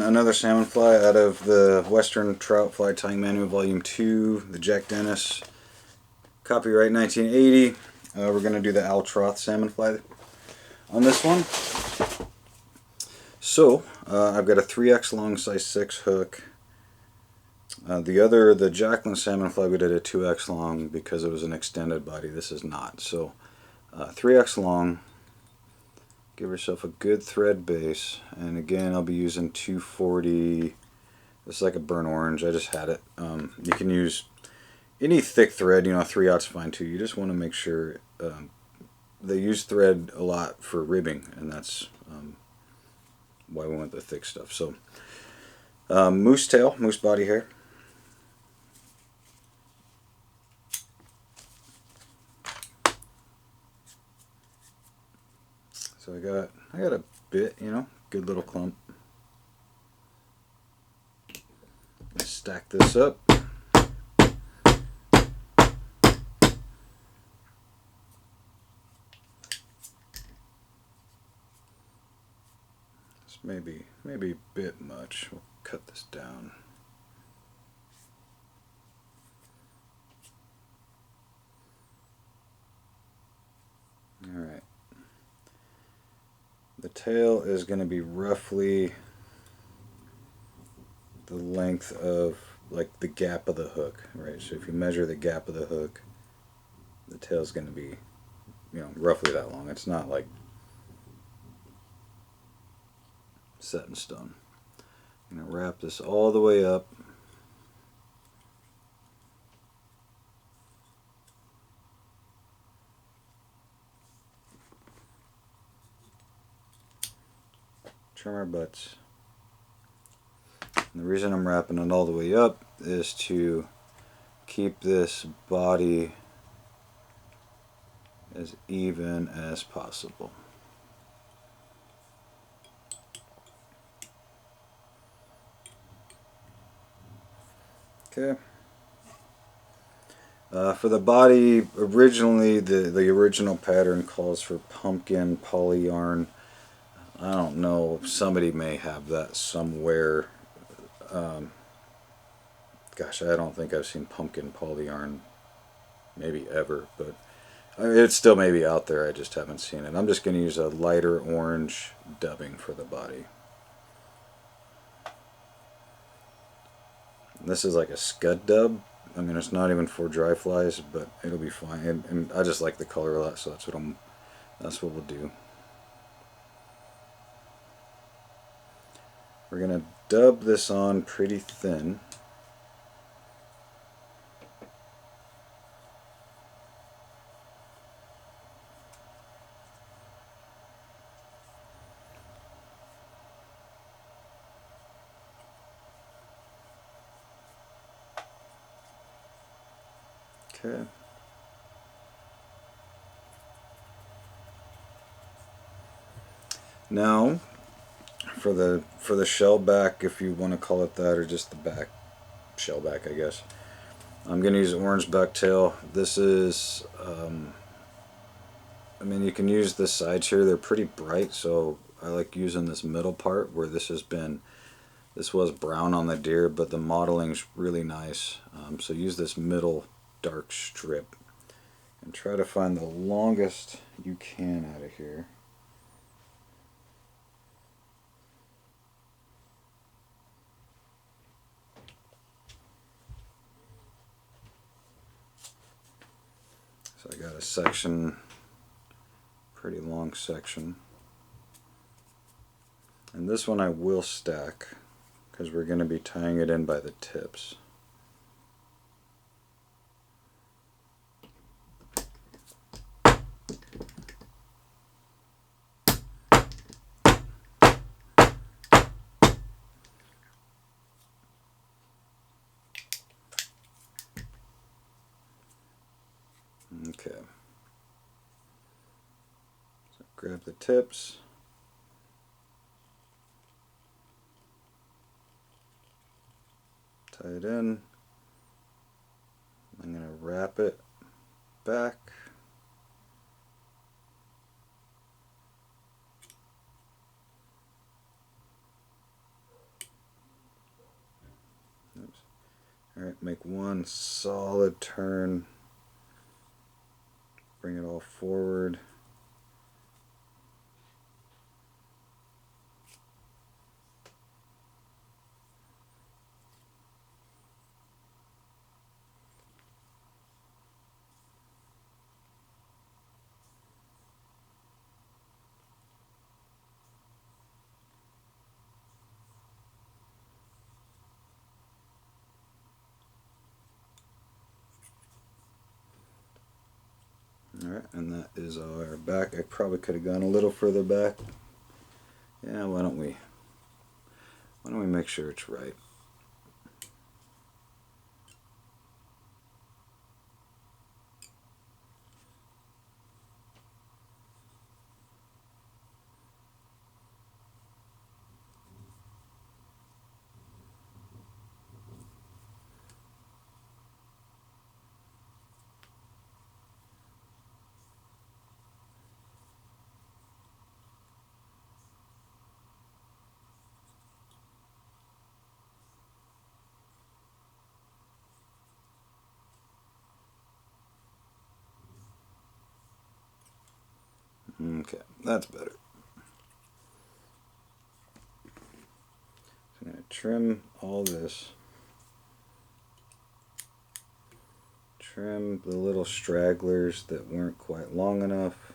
another Salmonfly out of the Western Trout Fly Tying Manual Volume 2, the Jack Dennis, copyright 1980. We're going to do the Troth Salmonfly on this one. So, I've got a 3x long size 6 hook. The Jacqueline Salmonfly we did a 2x long because it was an extended body. This is not. So, 3x long. Give yourself a good thread base, and again I'll be using 240. This is like a burnt orange. I just had it. You can use any thick thread, 3/0's fine too. You just want to make sure they use thread a lot for ribbing, and that's why we want the thick stuff. So moose tail, moose body hair. So I got a bit, good little clump. Stack this up. This maybe a bit much. We'll cut this down. All right. The tail is going to be roughly the length of like the gap of the hook, right? So if you measure the gap of the hook, the tail is going to be, roughly that long. It's not like set in stone. I'm going to wrap this all the way up. Trim our butts. And the reason I'm wrapping it all the way up is to keep this body as even as possible. Okay. For the body, originally the original pattern calls for pumpkin poly yarn. I don't know, somebody may have that somewhere. Gosh, I don't think I've seen pumpkin poly yarn maybe ever, but it still may be out there, I just haven't seen it. I'm just going to use a lighter orange dubbing for the body. And this is like a Scud dub. I mean, it's not even for dry flies, but it'll be fine. And I just like the color a lot, so that's what we'll do. We're going to dub this on pretty thin. Okay. Now, for the shellback, if you want to call it that, or just the back shellback, I guess. I'm going to use orange bucktail. This is, I mean, you can use the sides here. They're pretty bright, so I like using this middle part where this was brown on the deer, but the modeling's really nice. So use this middle dark strip and try to find the longest you can out of here. So I got a section, pretty long section. And this one I will stack because we're going to be tying it in by the tips. Okay. So grab the tips. Tie it in. I'm going to wrap it back. Alright, make one solid turn. Bring it all forward. Alright, and that is our back. I probably could have gone a little further back. Yeah, why don't we make sure it's right? Okay, that's better. So I'm going to trim all this. Trim the little stragglers that weren't quite long enough.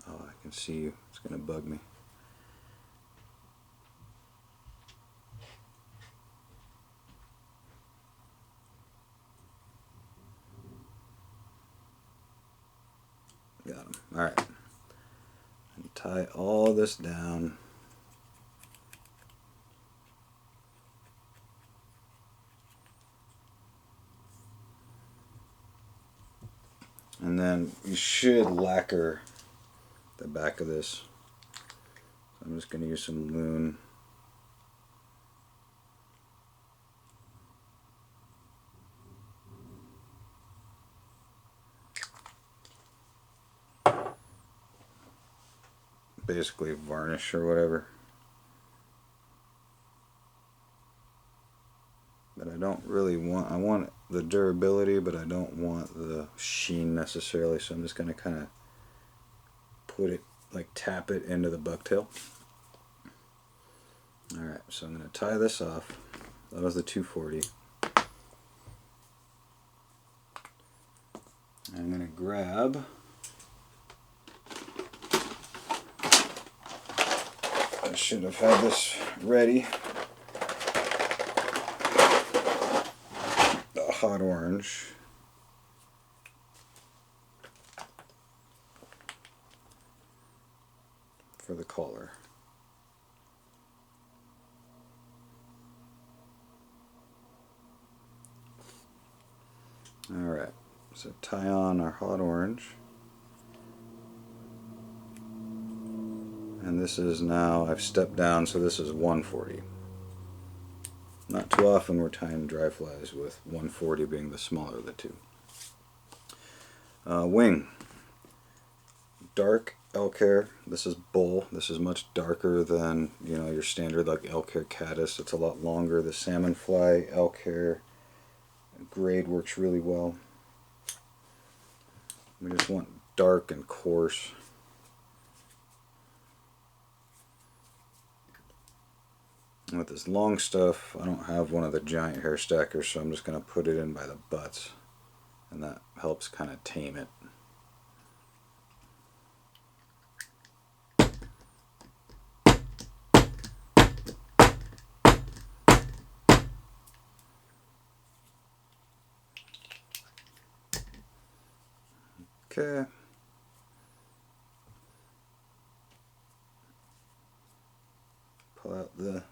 Oh, I can see you. It's going to bug me. Got him. Alright. And tie all this down. And then you should lacquer the back of this. So I'm just going to use some Loon. Basically varnish or whatever. But I don't really want, I want the durability, but I don't want the sheen necessarily, so I'm just going to kind of put it, like tap it into the bucktail. Alright, so I'm going to tie this off. That was the 240. I'm going to grab I should have had this ready. The hot orange. For the collar. Alright, so tie on our hot orange. And this is now, I've stepped down, so this is 140. Not too often we're tying dry flies with 140 being the smaller of the two. Wing. Dark elk hair. This is bull. This is much darker than, you know, your standard like elk hair caddis. It's a lot longer. The Salmonfly elk hair grade works really well. We just want dark and coarse. And with this long stuff, I don't have one of the giant hair stackers, so I'm just going to put it in by the butts, and that helps kind of tame it. Okay. Pull out the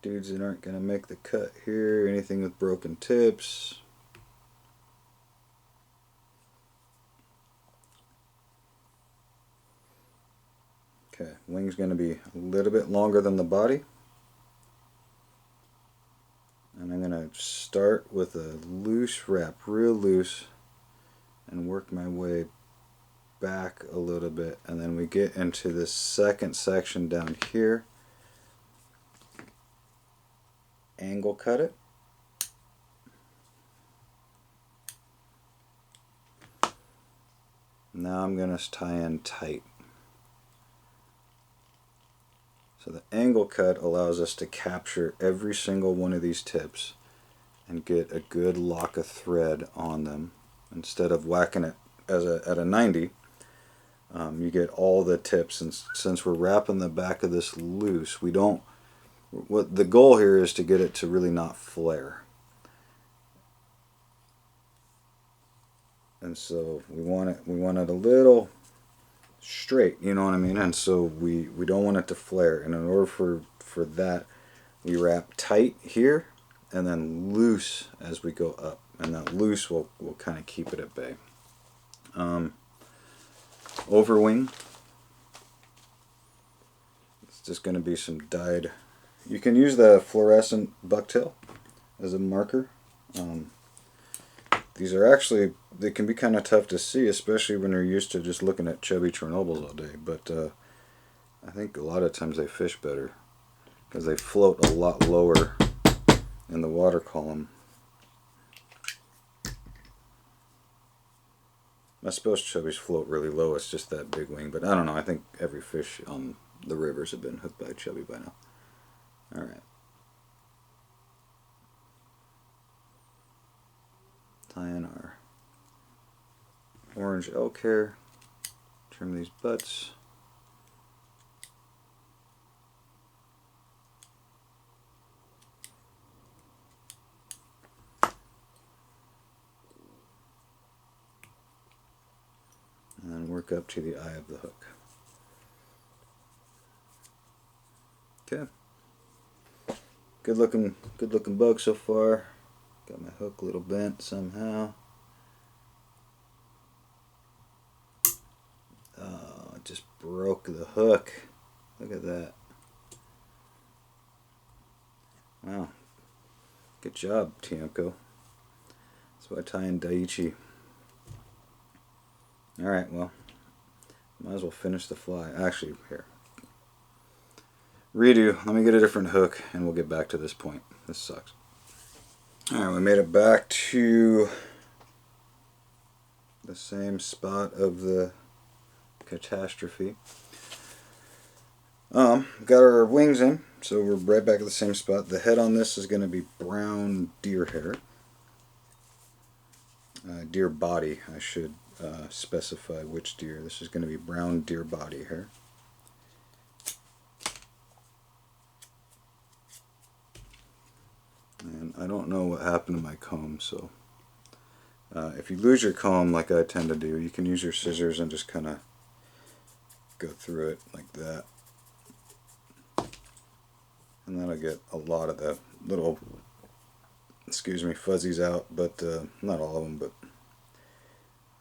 dudes that aren't going to make the cut here, anything with broken tips. Okay, wing's going to be a little bit longer than the body. And I'm going to start with a loose wrap, real loose, and work my way back a little bit, and then we get into this second section down here. Angle cut it. Now I'm going to tie in tight. So the angle cut allows us to capture every single one of these tips and get a good lock of thread on them. Instead of whacking it at a 90, you get all the tips. And since we're wrapping the back of this loose, what the goal here is to get it to really not flare. And so we want it a little straight, you know what I mean? And so we don't want it to flare. And in order for that, we wrap tight here and then loose as we go up. And that loose will kind of keep it at bay. Overwing. It's just going to be some dyed. You can use the fluorescent bucktail as a marker. These are actually, they can be kind of tough to see, especially when you're used to just looking at chubby Chernobyls all day. But I think a lot of times they fish better because they float a lot lower in the water column. I suppose chubbies float really low, it's just that big wing, but I don't know, I think every fish on the rivers have been hooked by a chubby by now. Alright. Tie in our orange elk hair, trim these butts. And then work up to the eye of the hook. Okay. Good looking bug so far. Got my hook a little bent somehow. Oh, it just broke the hook. Look at that. Wow. Good job, Tiemko. That's why I tie in Daiichi. Alright, well, might as well finish the fly. Actually, here. Redo. Let me get a different hook and we'll get back to this point. This sucks. Alright, we made it back to the same spot of the catastrophe. Got our wings in, so we're right back at the same spot. The head on this is going to be brown deer hair. Deer body, I should specify which deer. This is going to be brown deer body hair. And I don't know what happened to my comb, so if you lose your comb like I tend to do, you can use your scissors and just kind of go through it like that. And that'll get a lot of the little, excuse me, fuzzies out, but not all of them, but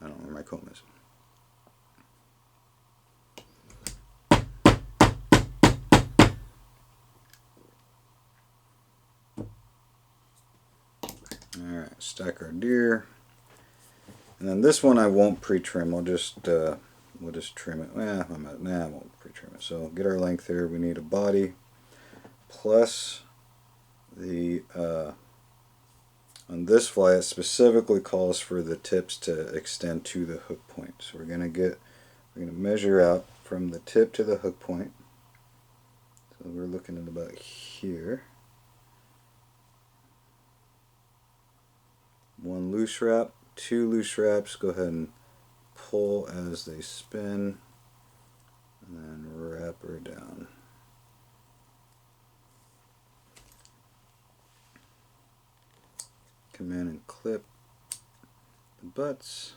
I don't know where my comb is. Alright, stack our deer. And then this one I won't pre-trim, we'll just trim it. I won't pre-trim it. So get our length here, we need a body plus the on this fly it specifically calls for the tips to extend to the hook point. So we're gonna measure out from the tip to the hook point. So we're looking at about here. One loose wrap, two loose wraps, go ahead and pull as they spin and then wrap her down. Come in and clip the butts.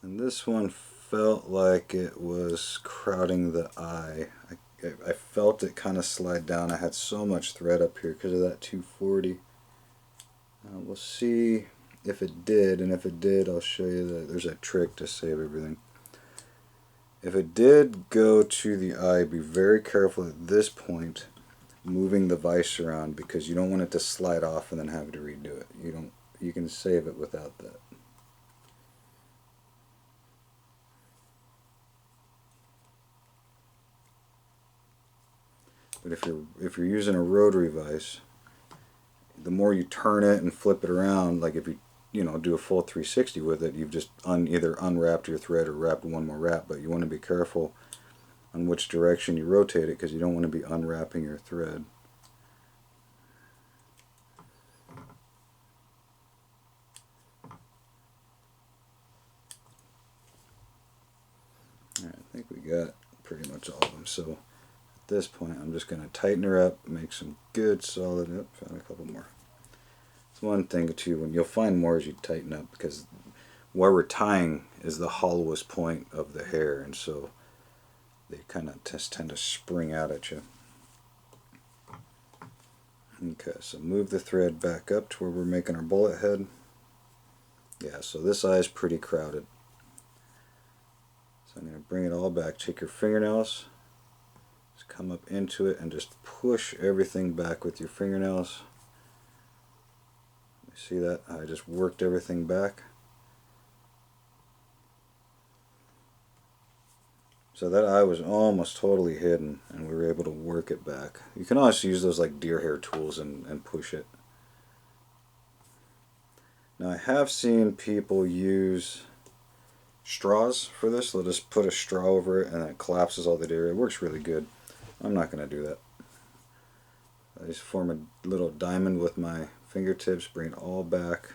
And this one felt like it was crowding the eye. I felt it kind of slide down. I had so much thread up here because of that 240. We'll see if it did, and if it did, I'll show you that there's a trick to save everything. If it did go to the eye, be very careful at this point moving the vise around because you don't want it to slide off and then have to redo it. You can save it without that. But if you're using a rotary vise, the more you turn it and flip it around, like if you do a full 360 with it, you've just either unwrapped your thread or wrapped one more wrap. But you want to be careful on which direction you rotate it, because you don't want to be unwrapping your thread. Alright, I think we got pretty much all of them. So at this point I'm just going to tighten her up, make some good solid, found a couple more. It's one thing too, when you'll find more as you tighten up, because where we're tying is the hollowest point of the hair, and so they kind of just tend to spring out at you. Okay, so move the thread back up to where we're making our bullet head. Yeah, so this eye is pretty crowded. So I'm going to bring it all back. Take your fingernails, just come up into it and just push everything back with your fingernails. You see that? I just worked everything back. So that eye was almost totally hidden, and we were able to work it back. You can also use those like deer hair tools and push it. Now I have seen people use straws for this. They'll just put a straw over it and it collapses all the deer hair. It works really good. I'm not going to do that. I just form a little diamond with my fingertips, bring it all back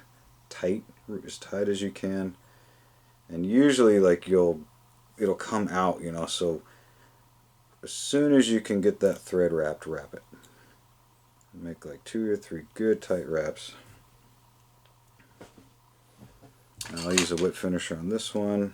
tight, as tight as you can. And usually like it'll come out, so as soon as you can get that thread wrapped, wrap it. Make like 2 or 3 good tight wraps. And I'll use a whip finisher on this one.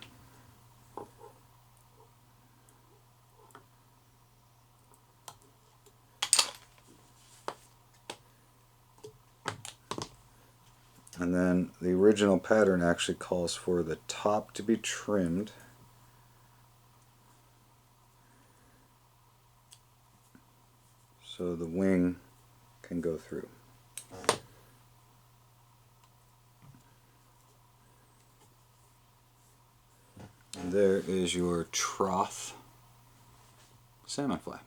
And then the original pattern actually calls for the top to be trimmed. So the wing can go through. And there is your Troth Salmonfly.